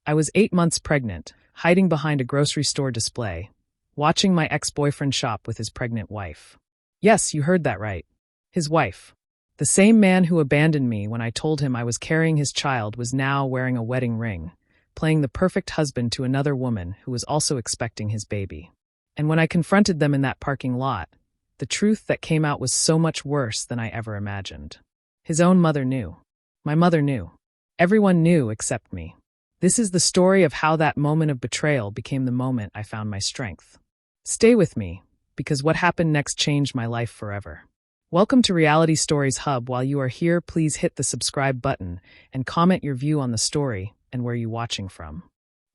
I was 8 months pregnant, hiding behind a grocery store display, watching my ex-boyfriend shop with his pregnant wife. Yes, you heard that right. His wife. The same man who abandoned me when I told him I was carrying his child was now wearing a wedding ring, playing the perfect husband to another woman who was also expecting his baby. And when I confronted them in that parking lot, the truth that came out was so much worse than I ever imagined. His own mother knew. My mother knew. Everyone knew except me. This is the story of how that moment of betrayal became the moment I found my strength. Stay with me, because what happened next changed my life forever. Welcome to Reality Stories Hub. While you are here, please hit the subscribe button and comment your view on the story and where you're watching from.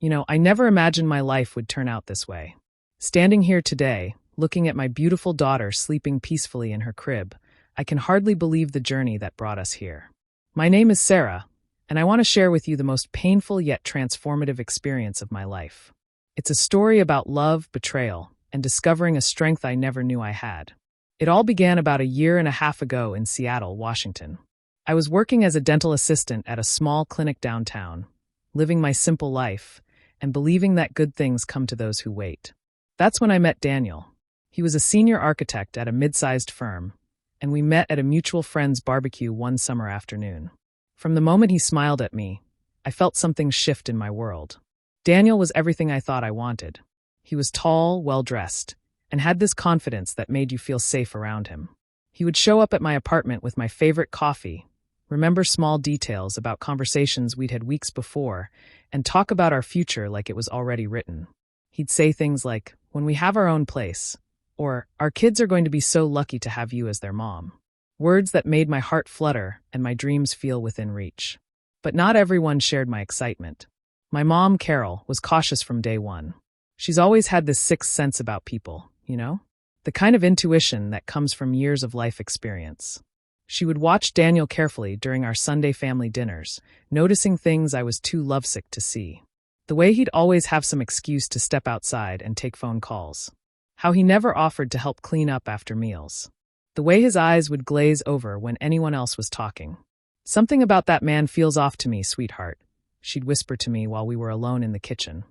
I never imagined my life would turn out this way. Standing here today, looking at my beautiful daughter sleeping peacefully in her crib, I can hardly believe the journey that brought us here. My name is Sarah, and I want to share with you the most painful yet transformative experience of my life. It's a story about love, betrayal, and discovering a strength I never knew I had. It all began about 1.5 years ago in Seattle, Washington. I was working as a dental assistant at a small clinic downtown, living my simple life, and believing that good things come to those who wait. That's when I met Daniel. He was a senior architect at a mid-sized firm, and we met at a mutual friend's barbecue one summer afternoon. From the moment he smiled at me, I felt something shift in my world. Daniel was everything I thought I wanted. He was tall, well-dressed, and had this confidence that made you feel safe around him. He would show up at my apartment with my favorite coffee, remember small details about conversations we'd had weeks before, and talk about our future like it was already written. He'd say things like, "When we have our own place," or "Our kids are going to be so lucky to have you as their mom." Words that made my heart flutter and my dreams feel within reach. But not everyone shared my excitement. My mom, Carol, was cautious from day one. She's always had this sixth sense about people, the kind of intuition that comes from years of life experience. She would watch Daniel carefully during our Sunday family dinners, noticing things I was too lovesick to see. The way he'd always have some excuse to step outside and take phone calls. How he never offered to help clean up after meals. The way his eyes would glaze over when anyone else was talking. "Something about that man feels off to me, sweetheart," she'd whisper to me while we were alone in the kitchen.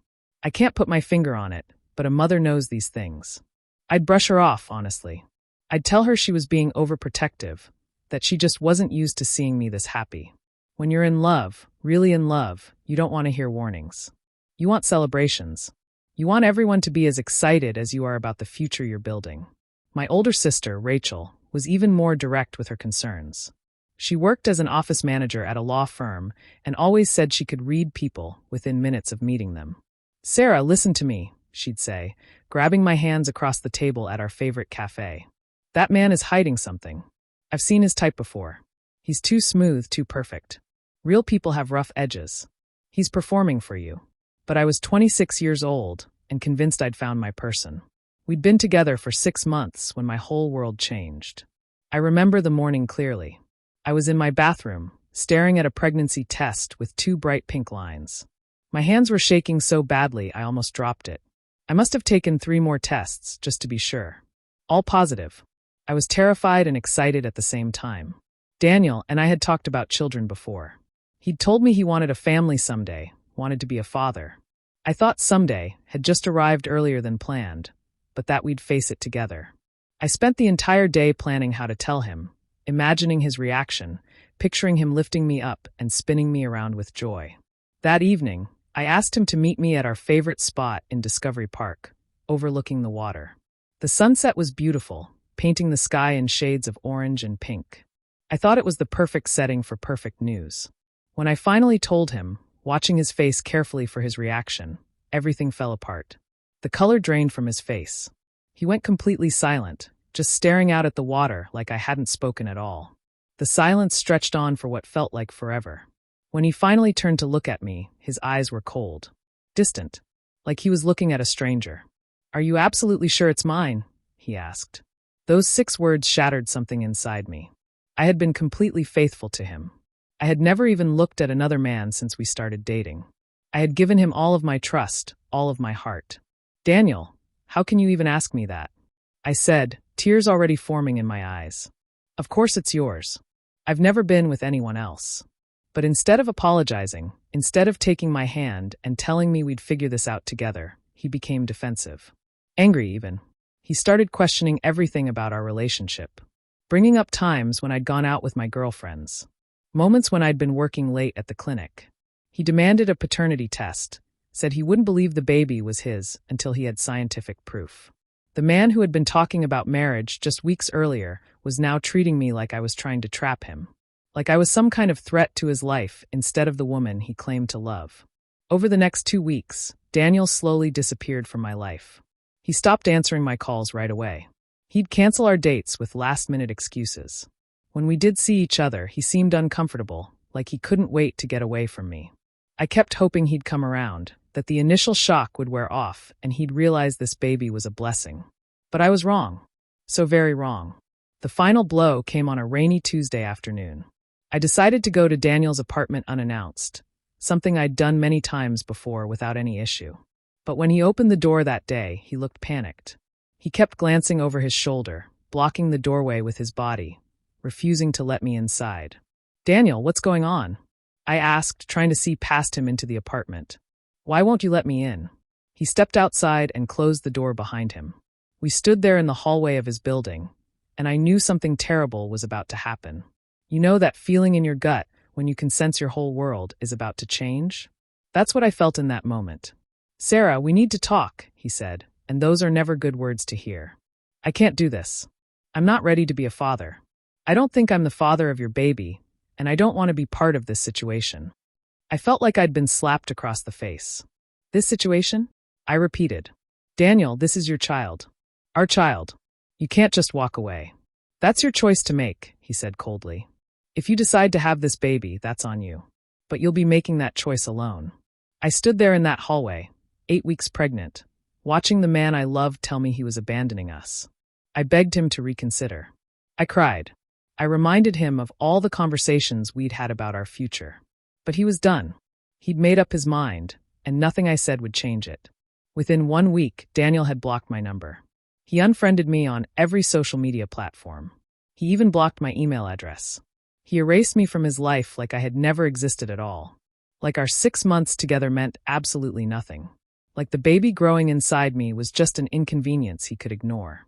I can't put my finger on it, but a mother knows these things. I'd brush her off, honestly. I'd tell her she was being overprotective, that she just wasn't used to seeing me this happy. When you're in love, really in love, you don't want to hear warnings. You want celebrations. You want everyone to be as excited as you are about the future you're building. My older sister, Rachel, was even more direct with her concerns. She worked as an office manager at a law firm and always said she could read people within minutes of meeting them. "Sarah, listen to me," she'd say, grabbing my hands across the table at our favorite cafe. "That man is hiding something. I've seen his type before. He's too smooth, too perfect. Real people have rough edges. He's performing for you." But I was 26 years old and convinced I'd found my person. We'd been together for 6 months when my whole world changed. I remember the morning clearly. I was in my bathroom, staring at a pregnancy test with 2 bright pink lines. My hands were shaking so badly I almost dropped it. I must have taken 3 more tests, just to be sure. All positive. I was terrified and excited at the same time. Daniel and I had talked about children before. He'd told me he wanted a family someday, wanted to be a father. I thought someday had just arrived earlier than planned, but that we'd face it together. I spent the entire day planning how to tell him, imagining his reaction, picturing him lifting me up and spinning me around with joy. That evening, I asked him to meet me at our favorite spot in Discovery Park, overlooking the water. The sunset was beautiful, painting the sky in shades of orange and pink. I thought it was the perfect setting for perfect news. When I finally told him, watching his face carefully for his reaction, everything fell apart. The color drained from his face. He went completely silent, just staring out at the water like I hadn't spoken at all. The silence stretched on for what felt like forever. When he finally turned to look at me, his eyes were cold. Distant. Like he was looking at a stranger. "Are you absolutely sure it's mine?" he asked. Those 6 words shattered something inside me. I had been completely faithful to him. I had never even looked at another man since we started dating. I had given him all of my trust, all of my heart. "Daniel, how can you even ask me that?" I said, tears already forming in my eyes. "Of course it's yours. I've never been with anyone else." But instead of apologizing, instead of taking my hand and telling me we'd figure this out together, he became defensive. Angry even. He started questioning everything about our relationship, bringing up times when I'd gone out with my girlfriends, moments when I'd been working late at the clinic. He demanded a paternity test, said he wouldn't believe the baby was his until he had scientific proof. The man who had been talking about marriage just weeks earlier was now treating me like I was trying to trap him, like I was some kind of threat to his life instead of the woman he claimed to love. Over the next 2 weeks, Daniel slowly disappeared from my life. He stopped answering my calls right away. He'd cancel our dates with last-minute excuses. When we did see each other, he seemed uncomfortable, like he couldn't wait to get away from me. I kept hoping he'd come around, that the initial shock would wear off and he'd realize this baby was a blessing. But I was wrong. So very wrong. The final blow came on a rainy Tuesday afternoon. I decided to go to Daniel's apartment unannounced, something I'd done many times before without any issue. But when he opened the door that day, he looked panicked. He kept glancing over his shoulder, blocking the doorway with his body, refusing to let me inside. "Daniel, what's going on?" I asked, trying to see past him into the apartment. "Why won't you let me in?" He stepped outside and closed the door behind him. We stood there in the hallway of his building, and I knew something terrible was about to happen. You know that feeling in your gut when you can sense your whole world is about to change? That's what I felt in that moment. "Sarah, we need to talk," he said, and those are never good words to hear. "I can't do this. I'm not ready to be a father. I don't think I'm the father of your baby, and I don't want to be part of this situation." I felt like I'd been slapped across the face. "This situation?" I repeated. "Daniel, this is your child. Our child. You can't just walk away." "That's your choice to make," he said coldly. "If you decide to have this baby, that's on you. But you'll be making that choice alone." I stood there in that hallway, 8 weeks pregnant, watching the man I loved tell me he was abandoning us. I begged him to reconsider. I cried. I reminded him of all the conversations we'd had about our future. But he was done. He'd made up his mind, and nothing I said would change it. Within 1 week, Daniel had blocked my number. He unfriended me on every social media platform. He even blocked my email address. He erased me from his life like I had never existed at all. Like our 6 months together meant absolutely nothing. Like the baby growing inside me was just an inconvenience he could ignore.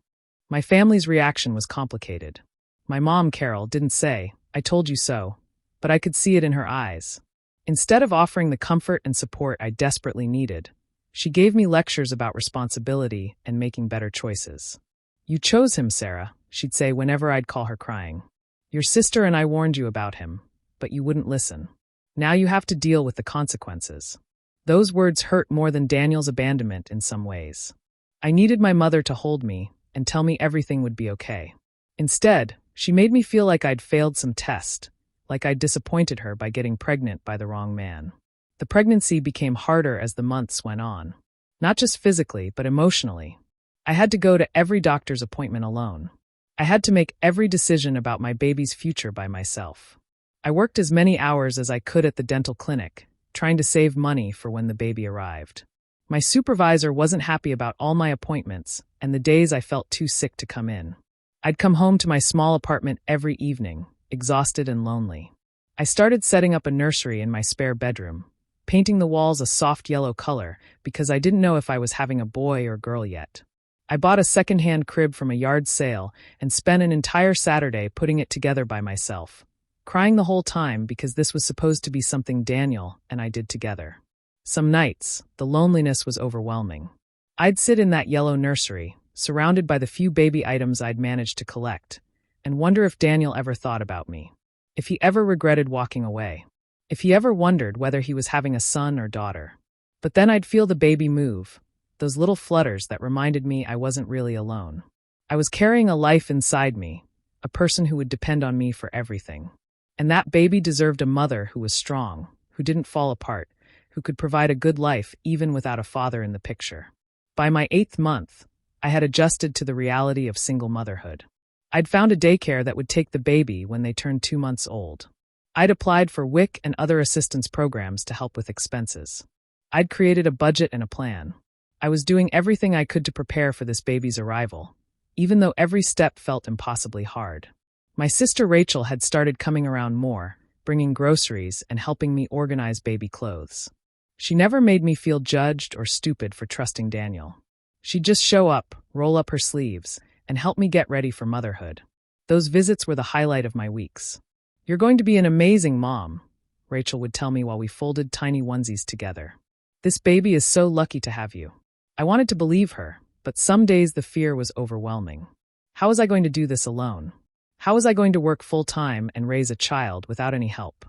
My family's reaction was complicated. My mom, Carol, didn't say, "I told you so," but I could see it in her eyes. Instead of offering the comfort and support I desperately needed, she gave me lectures about responsibility and making better choices. "You chose him, Sarah," she'd say whenever I'd call her crying. "Your sister and I warned you about him, but you wouldn't listen. Now you have to deal with the consequences." Those words hurt more than Daniel's abandonment in some ways. I needed my mother to hold me and tell me everything would be okay. Instead, she made me feel like I'd failed some test, like I'd disappointed her by getting pregnant by the wrong man. The pregnancy became harder as the months went on. Not just physically, but emotionally. I had to go to every doctor's appointment alone. I had to make every decision about my baby's future by myself. I worked as many hours as I could at the dental clinic, trying to save money for when the baby arrived. My supervisor wasn't happy about all my appointments and the days I felt too sick to come in. I'd come home to my small apartment every evening, exhausted and lonely. I started setting up a nursery in my spare bedroom, painting the walls a soft yellow color because I didn't know if I was having a boy or girl yet. I bought a second-hand crib from a yard sale and spent an entire Saturday putting it together by myself, crying the whole time because this was supposed to be something Daniel and I did together. Some nights, the loneliness was overwhelming. I'd sit in that yellow nursery, surrounded by the few baby items I'd managed to collect, and wonder if Daniel ever thought about me. If he ever regretted walking away. If he ever wondered whether he was having a son or daughter. But then I'd feel the baby move, those little flutters that reminded me I wasn't really alone. I was carrying a life inside me, a person who would depend on me for everything. And that baby deserved a mother who was strong, who didn't fall apart, who could provide a good life even without a father in the picture. By my 8th month, I had adjusted to the reality of single motherhood. I'd found a daycare that would take the baby when they turned 2 months old. I'd applied for WIC and other assistance programs to help with expenses. I'd created a budget and a plan. I was doing everything I could to prepare for this baby's arrival, even though every step felt impossibly hard. My sister Rachel had started coming around more, bringing groceries and helping me organize baby clothes. She never made me feel judged or stupid for trusting Daniel. She'd just show up, roll up her sleeves, and help me get ready for motherhood. Those visits were the highlight of my weeks. "You're going to be an amazing mom," Rachel would tell me while we folded tiny onesies together. "This baby is so lucky to have you." I wanted to believe her, but some days the fear was overwhelming. How was I going to do this alone? How was I going to work full-time and raise a child without any help?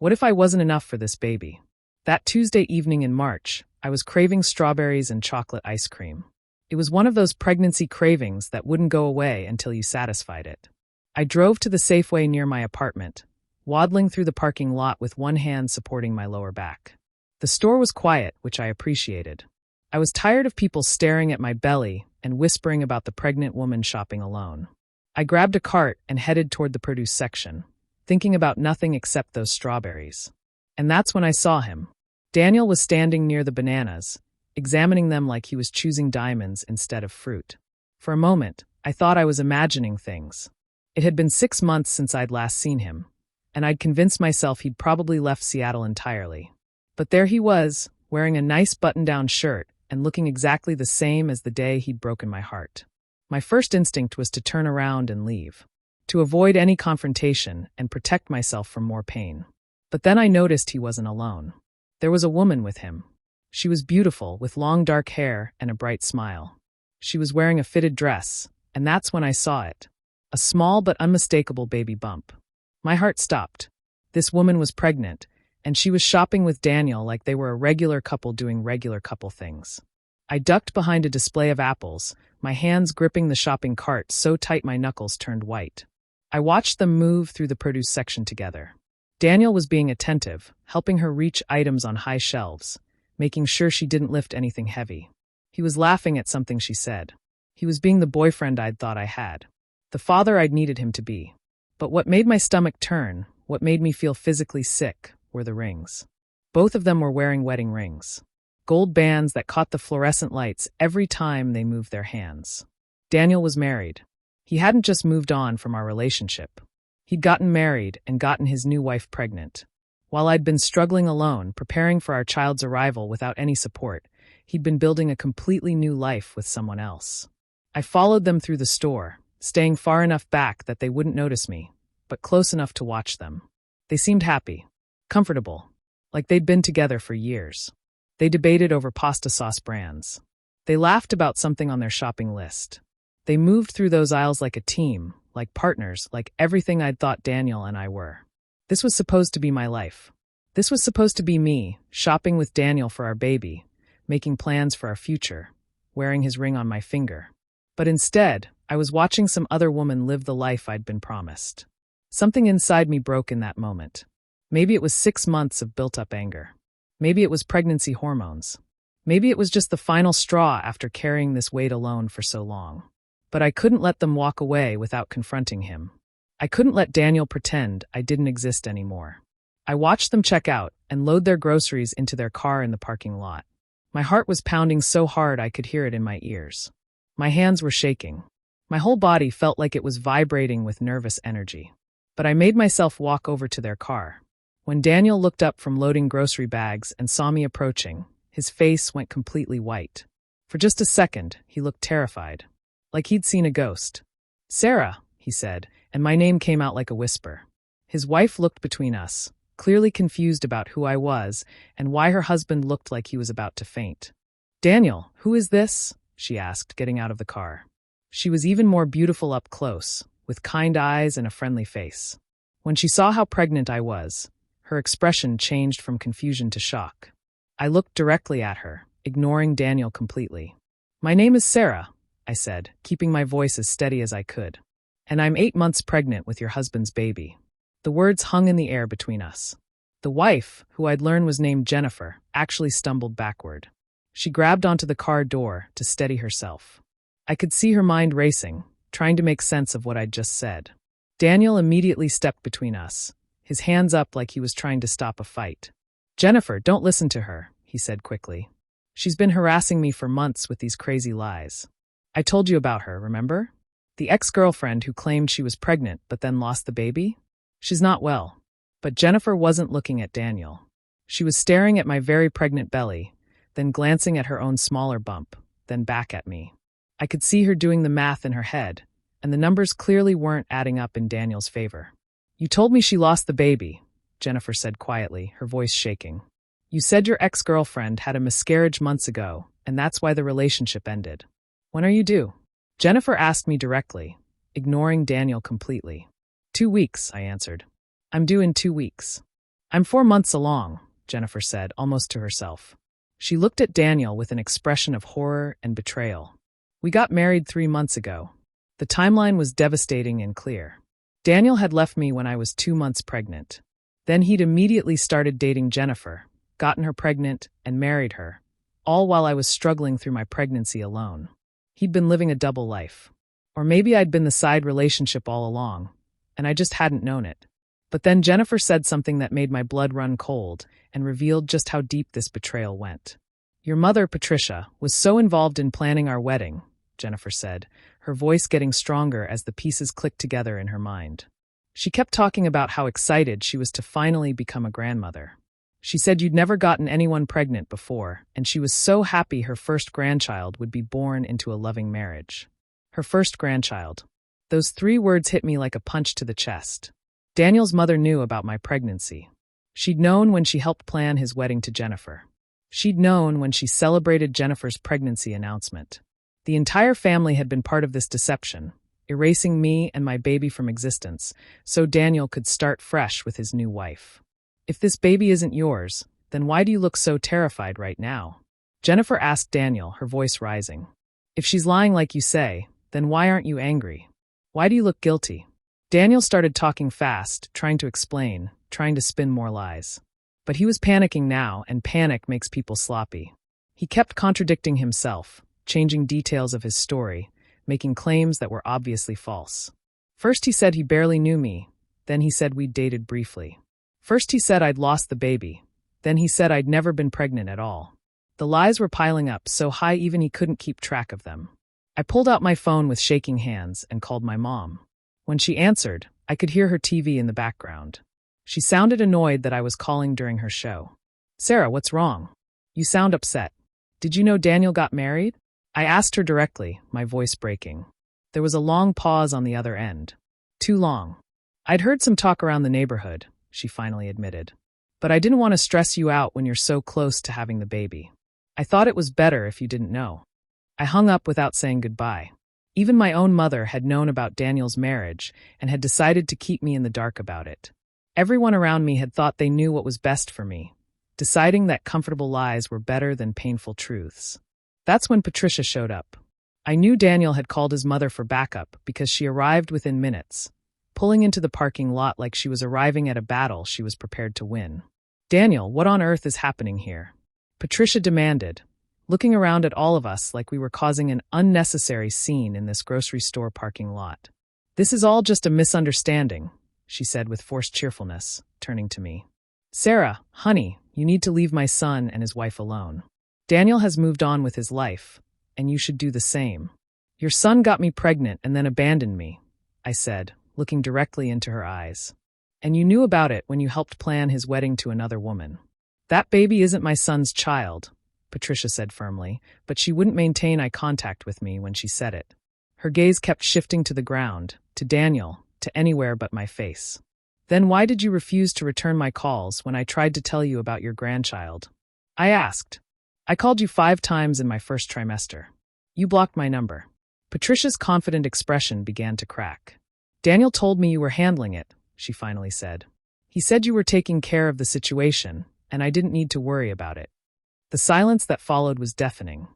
What if I wasn't enough for this baby? That Tuesday evening in March, I was craving strawberries and chocolate ice cream. It was one of those pregnancy cravings that wouldn't go away until you satisfied it. I drove to the Safeway near my apartment, waddling through the parking lot with one hand supporting my lower back. The store was quiet, which I appreciated. I was tired of people staring at my belly and whispering about the pregnant woman shopping alone. I grabbed a cart and headed toward the produce section, thinking about nothing except those strawberries. And that's when I saw him. Daniel was standing near the bananas, examining them like he was choosing diamonds instead of fruit. For a moment, I thought I was imagining things. It had been 6 months since I'd last seen him, and I'd convinced myself he'd probably left Seattle entirely. But there he was, wearing a nice button-down shirt and looking exactly the same as the day he'd broken my heart. My first instinct was to turn around and leave, to avoid any confrontation and protect myself from more pain. But then I noticed he wasn't alone. There was a woman with him. She was beautiful, with long dark hair and a bright smile. She was wearing a fitted dress, and that's when I saw it. A small but unmistakable baby bump. My heart stopped. This woman was pregnant, and she was shopping with Daniel like they were a regular couple doing regular couple things. I ducked behind a display of apples, my hands gripping the shopping cart so tight my knuckles turned white. I watched them move through the produce section together. Daniel was being attentive, helping her reach items on high shelves, making sure she didn't lift anything heavy. He was laughing at something she said. He was being the boyfriend I'd thought I had, the father I'd needed him to be. But what made my stomach turn, what made me feel physically sick, were the rings. Both of them were wearing wedding rings. Gold bands that caught the fluorescent lights every time they moved their hands. Daniel was married. He hadn't just moved on from our relationship. He'd gotten married and gotten his new wife pregnant. While I'd been struggling alone, preparing for our child's arrival without any support, he'd been building a completely new life with someone else. I followed them through the store, staying far enough back that they wouldn't notice me, but close enough to watch them. They seemed happy, comfortable, like they'd been together for years. They debated over pasta sauce brands. They laughed about something on their shopping list. They moved through those aisles like a team, like partners, like everything I'd thought Daniel and I were. This was supposed to be my life. This was supposed to be me, shopping with Daniel for our baby, making plans for our future, wearing his ring on my finger. But instead, I was watching some other woman live the life I'd been promised. Something inside me broke in that moment. Maybe it was 6 months of built-up anger. Maybe it was pregnancy hormones. Maybe it was just the final straw after carrying this weight alone for so long. But I couldn't let them walk away without confronting him. I couldn't let Daniel pretend I didn't exist anymore. I watched them check out and load their groceries into their car in the parking lot. My heart was pounding so hard I could hear it in my ears. My hands were shaking. My whole body felt like it was vibrating with nervous energy. But I made myself walk over to their car. When Daniel looked up from loading grocery bags and saw me approaching, his face went completely white. For just a second, he looked terrified, like he'd seen a ghost. "Sarah," he said, and my name came out like a whisper. His wife looked between us, clearly confused about who I was and why her husband looked like he was about to faint. "Daniel, who is this?" she asked, getting out of the car. She was even more beautiful up close, with kind eyes and a friendly face. When she saw how pregnant I was, her expression changed from confusion to shock. I looked directly at her, ignoring Daniel completely. "My name is Sarah," I said, keeping my voice as steady as I could. "And I'm 8 months pregnant with your husband's baby." The words hung in the air between us. The wife, who I'd learned was named Jennifer, actually stumbled backward. She grabbed onto the car door to steady herself. I could see her mind racing, trying to make sense of what I'd just said. Daniel immediately stepped between us, his hands up like he was trying to stop a fight. "Jennifer, don't listen to her," he said quickly. "She's been harassing me for months with these crazy lies. I told you about her, remember? The ex-girlfriend who claimed she was pregnant but then lost the baby? She's not well. But Jennifer wasn't looking at Daniel. She was staring at my very pregnant belly, then glancing at her own smaller bump, then back at me. I could see her doing the math in her head, and the numbers clearly weren't adding up in Daniel's favor. "You told me she lost the baby," Jennifer said quietly, her voice shaking. "You said your ex-girlfriend had a miscarriage months ago, and that's why the relationship ended. When are you due?" Jennifer asked me directly, ignoring Daniel completely. 2 weeks, I answered. "I'm due in 2 weeks." "I'm 4 months along," Jennifer said, almost to herself. She looked at Daniel with an expression of horror and betrayal. "We got married 3 months ago." The timeline was devastating and clear. Daniel had left me when I was 2 months pregnant. Then he'd immediately started dating Jennifer, gotten her pregnant, and married her, all while I was struggling through my pregnancy alone. He'd been living a double life. Or maybe I'd been the side relationship all along, and I just hadn't known it. But then Jennifer said something that made my blood run cold and revealed just how deep this betrayal went. "Your mother, Patricia, was so involved in planning our wedding," Jennifer said, her voice getting stronger as the pieces clicked together in her mind. "She kept talking about how excited she was to finally become a grandmother. She said you'd never gotten anyone pregnant before, and she was so happy her first grandchild would be born into a loving marriage." Her first grandchild. Those 3 words hit me like a punch to the chest. Daniel's mother knew about my pregnancy. She'd known when she helped plan his wedding to Jennifer. She'd known when she celebrated Jennifer's pregnancy announcement. The entire family had been part of this deception, erasing me and my baby from existence, so Daniel could start fresh with his new wife. "If this baby isn't yours, then why do you look so terrified right now?" Jennifer asked Daniel, her voice rising. "If she's lying like you say, then why aren't you angry? Why do you look guilty?" Daniel started talking fast, trying to explain, trying to spin more lies. But he was panicking now, and panic makes people sloppy. He kept contradicting himself, changing details of his story, making claims that were obviously false. First he said he barely knew me, then he said we'd dated briefly. First he said I'd lost the baby, then he said I'd never been pregnant at all. The lies were piling up so high even he couldn't keep track of them. I pulled out my phone with shaking hands and called my mom. When she answered, I could hear her TV in the background. She sounded annoyed that I was calling during her show. "Sarah, what's wrong? You sound upset. Did you know Daniel got married?" I asked her directly, my voice breaking. There was a long pause on the other end. Too long. "I'd heard some talk around the neighborhood," she finally admitted. "But I didn't want to stress you out when you're so close to having the baby. I thought it was better if you didn't know." I hung up without saying goodbye. Even my own mother had known about Daniel's marriage and had decided to keep me in the dark about it. Everyone around me had thought they knew what was best for me, deciding that comfortable lies were better than painful truths. That's when Patricia showed up. I knew Daniel had called his mother for backup because she arrived within minutes, pulling into the parking lot like she was arriving at a battle she was prepared to win. "Daniel, what on earth is happening here?" Patricia demanded, looking around at all of us like we were causing an unnecessary scene in this grocery store parking lot. "This is all just a misunderstanding," she said with forced cheerfulness, turning to me. "Sarah, honey, you need to leave my son and his wife alone. Daniel has moved on with his life, and you should do the same. Your son got me pregnant and then abandoned me," I said, looking directly into her eyes. "And you knew about it when you helped plan his wedding to another woman." "That baby isn't my son's child," Patricia said firmly, but she wouldn't maintain eye contact with me when she said it. Her gaze kept shifting to the ground, to Daniel, to anywhere but my face. "Then why did you refuse to return my calls when I tried to tell you about your grandchild?" I asked. "I called you 5 times in my first trimester. You blocked my number." Patricia's confident expression began to crack. "Daniel told me you were handling it," she finally said. "He said you were taking care of the situation, and I didn't need to worry about it." The silence that followed was deafening.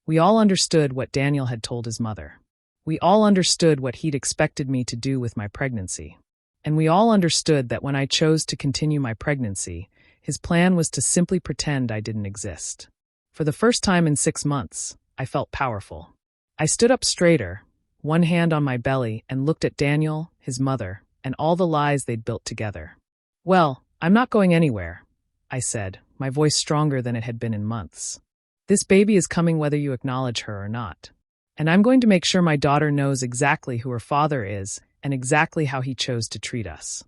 We all understood what Daniel had told his mother. We all understood what he'd expected me to do with my pregnancy. And we all understood that when I chose to continue my pregnancy, his plan was to simply pretend I didn't exist. For the first time in 6 months, I felt powerful. I stood up straighter, one hand on my belly, and looked at Daniel, his mother, and all the lies they'd built together. "Well, I'm not going anywhere," I said, my voice stronger than it had been in months. "This baby is coming whether you acknowledge her or not. And I'm going to make sure my daughter knows exactly who her father is and exactly how he chose to treat us."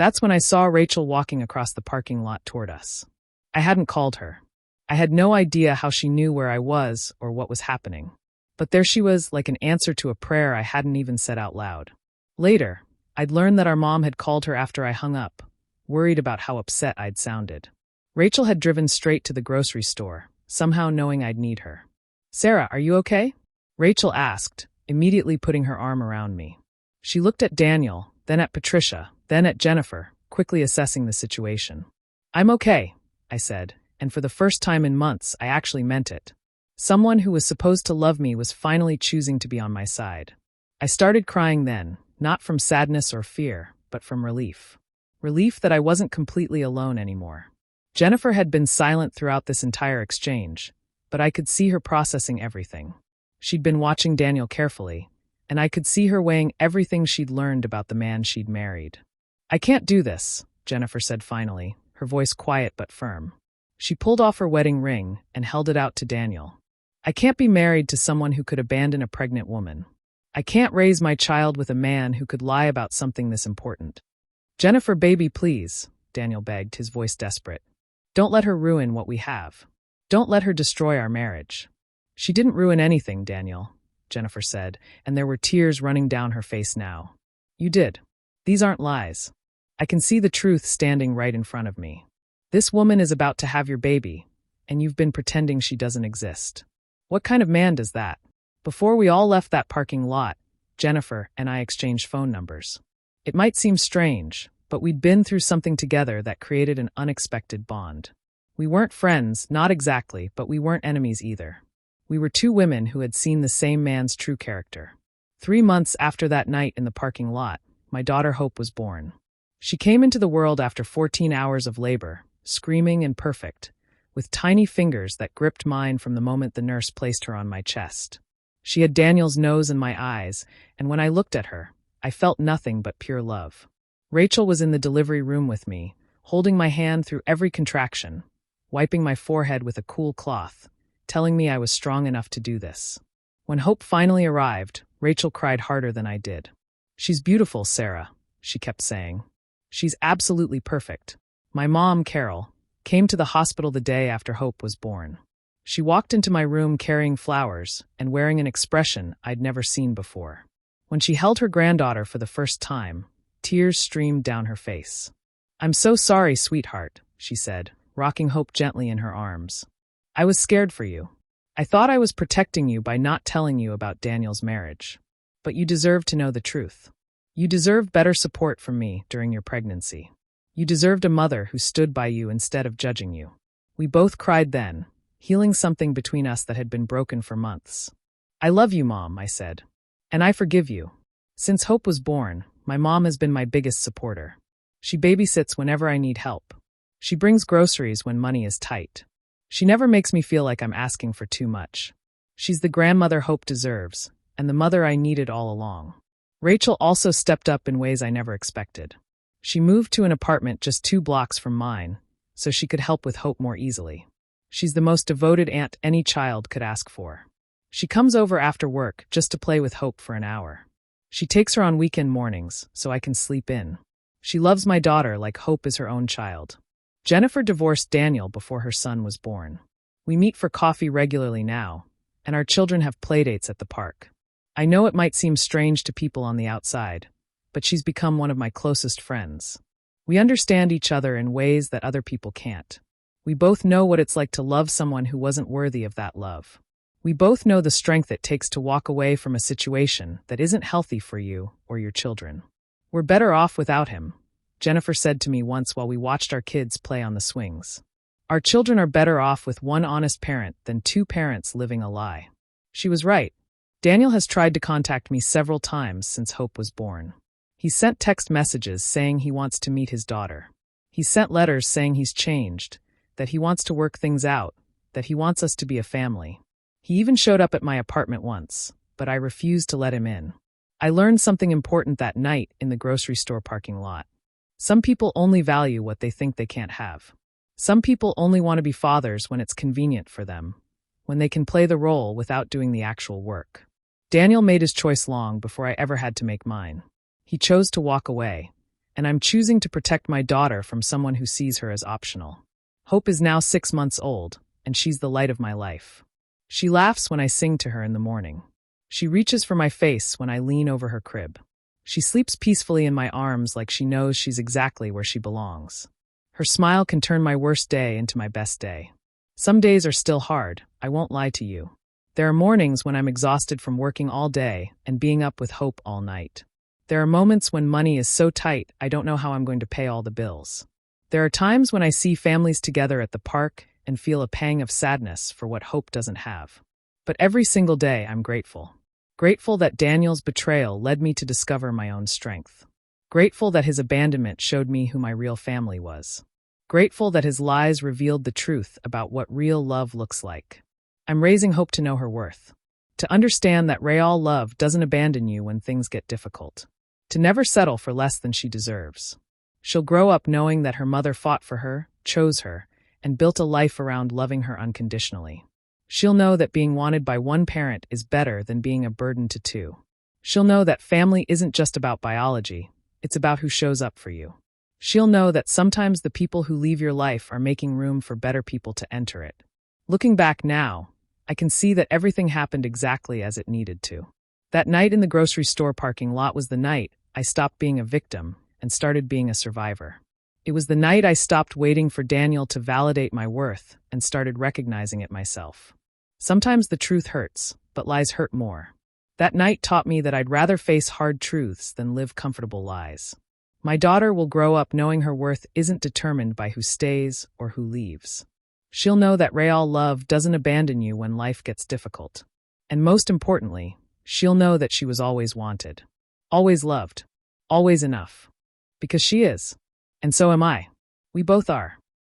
That's when I saw Rachel walking across the parking lot toward us. I hadn't called her. I had no idea how she knew where I was or what was happening. But there she was, like an answer to a prayer I hadn't even said out loud. Later, I'd learned that our mom had called her after I hung up, worried about how upset I'd sounded. Rachel had driven straight to the grocery store, somehow knowing I'd need her. "Sarah, are you okay?" Rachel asked, immediately putting her arm around me. She looked at Daniel, then at Patricia, then at Jennifer, quickly assessing the situation. "I'm okay," I said, and for the first time in months, I actually meant it. Someone who was supposed to love me was finally choosing to be on my side. I started crying then, not from sadness or fear, but from relief. Relief that I wasn't completely alone anymore. Jennifer had been silent throughout this entire exchange, but I could see her processing everything. She'd been watching Daniel carefully, and I could see her weighing everything she'd learned about the man she'd married. "I can't do this," Jennifer said finally, her voice quiet but firm. She pulled off her wedding ring and held it out to Daniel. "I can't be married to someone who could abandon a pregnant woman. I can't raise my child with a man who could lie about something this important." "Jennifer, baby, please," Daniel begged, his voice desperate. "Don't let her ruin what we have. Don't let her destroy our marriage." "She didn't ruin anything, Daniel," Jennifer said, and there were tears running down her face now. "You did. These aren't lies. I can see the truth standing right in front of me. This woman is about to have your baby, and you've been pretending she doesn't exist. What kind of man does that?" Before we all left that parking lot, Jennifer and I exchanged phone numbers. It might seem strange, but we'd been through something together that created an unexpected bond. We weren't friends, not exactly, but we weren't enemies either. We were two women who had seen the same man's true character. 3 months after that night in the parking lot, my daughter Hope was born. She came into the world after 14 hours of labor, screaming and perfect, with tiny fingers that gripped mine from the moment the nurse placed her on my chest. She had Daniel's nose in my eyes, and when I looked at her, I felt nothing but pure love. Rachel was in the delivery room with me, holding my hand through every contraction, wiping my forehead with a cool cloth, telling me I was strong enough to do this. When Hope finally arrived, Rachel cried harder than I did. "She's beautiful, Sarah," she kept saying. "She's absolutely perfect." My mom, Carol, came to the hospital the day after Hope was born. She walked into my room carrying flowers and wearing an expression I'd never seen before. When she held her granddaughter for the first time, tears streamed down her face. "I'm so sorry, sweetheart," she said, rocking Hope gently in her arms. "I was scared for you. I thought I was protecting you by not telling you about Daniel's marriage. But you deserve to know the truth. You deserved better support from me during your pregnancy. You deserved a mother who stood by you instead of judging you." We both cried then, healing something between us that had been broken for months. "I love you, Mom," I said. "And I forgive you. Since Hope was born, my mom has been my biggest supporter. She babysits whenever I need help. She brings groceries when money is tight. She never makes me feel like I'm asking for too much. She's the grandmother Hope deserves, and the mother I needed all along." Rachel also stepped up in ways I never expected. She moved to an apartment just 2 blocks from mine, so she could help with Hope more easily. She's the most devoted aunt any child could ask for. She comes over after work just to play with Hope for an hour. She takes her on weekend mornings, so I can sleep in. She loves my daughter like Hope is her own child. Jennifer divorced Daniel before her son was born. We meet for coffee regularly now, and our children have playdates at the park. I know it might seem strange to people on the outside, but she's become one of my closest friends. We understand each other in ways that other people can't. We both know what it's like to love someone who wasn't worthy of that love. We both know the strength it takes to walk away from a situation that isn't healthy for you or your children. "We're better off without him," Jennifer said to me once while we watched our kids play on the swings. "Our children are better off with one honest parent than 2 parents living a lie." She was right. Daniel has tried to contact me several times since Hope was born. He sent text messages saying he wants to meet his daughter. He sent letters saying he's changed, that he wants to work things out, that he wants us to be a family. He even showed up at my apartment once, but I refused to let him in. I learned something important that night in the grocery store parking lot. Some people only value what they think they can't have. Some people only want to be fathers when it's convenient for them, when they can play the role without doing the actual work. Daniel made his choice long before I ever had to make mine. He chose to walk away, and I'm choosing to protect my daughter from someone who sees her as optional. Hope is now 6 months old, and she's the light of my life. She laughs when I sing to her in the morning. She reaches for my face when I lean over her crib. She sleeps peacefully in my arms like she knows she's exactly where she belongs. Her smile can turn my worst day into my best day. Some days are still hard, I won't lie to you. There are mornings when I'm exhausted from working all day and being up with Hope all night. There are moments when money is so tight I don't know how I'm going to pay all the bills. There are times when I see families together at the park and feel a pang of sadness for what Hope doesn't have. But every single day I'm grateful. Grateful that Daniel's betrayal led me to discover my own strength. Grateful that his abandonment showed me who my real family was. Grateful that his lies revealed the truth about what real love looks like. I'm raising Hope to know her worth. To understand that real love doesn't abandon you when things get difficult. To never settle for less than she deserves. She'll grow up knowing that her mother fought for her, chose her, and built a life around loving her unconditionally. She'll know that being wanted by one parent is better than being a burden to two. She'll know that family isn't just about biology, it's about who shows up for you. She'll know that sometimes the people who leave your life are making room for better people to enter it. Looking back now, I can see that everything happened exactly as it needed to. That night in the grocery store parking lot was the night I stopped being a victim and started being a survivor. It was the night I stopped waiting for Daniel to validate my worth and started recognizing it myself. Sometimes the truth hurts, but lies hurt more. That night taught me that I'd rather face hard truths than live comfortable lies. My daughter will grow up knowing her worth isn't determined by who stays or who leaves. She'll know that real love doesn't abandon you when life gets difficult. And most importantly, she'll know that she was always wanted. Always loved. Always enough. Because she is. And so am I. We both are.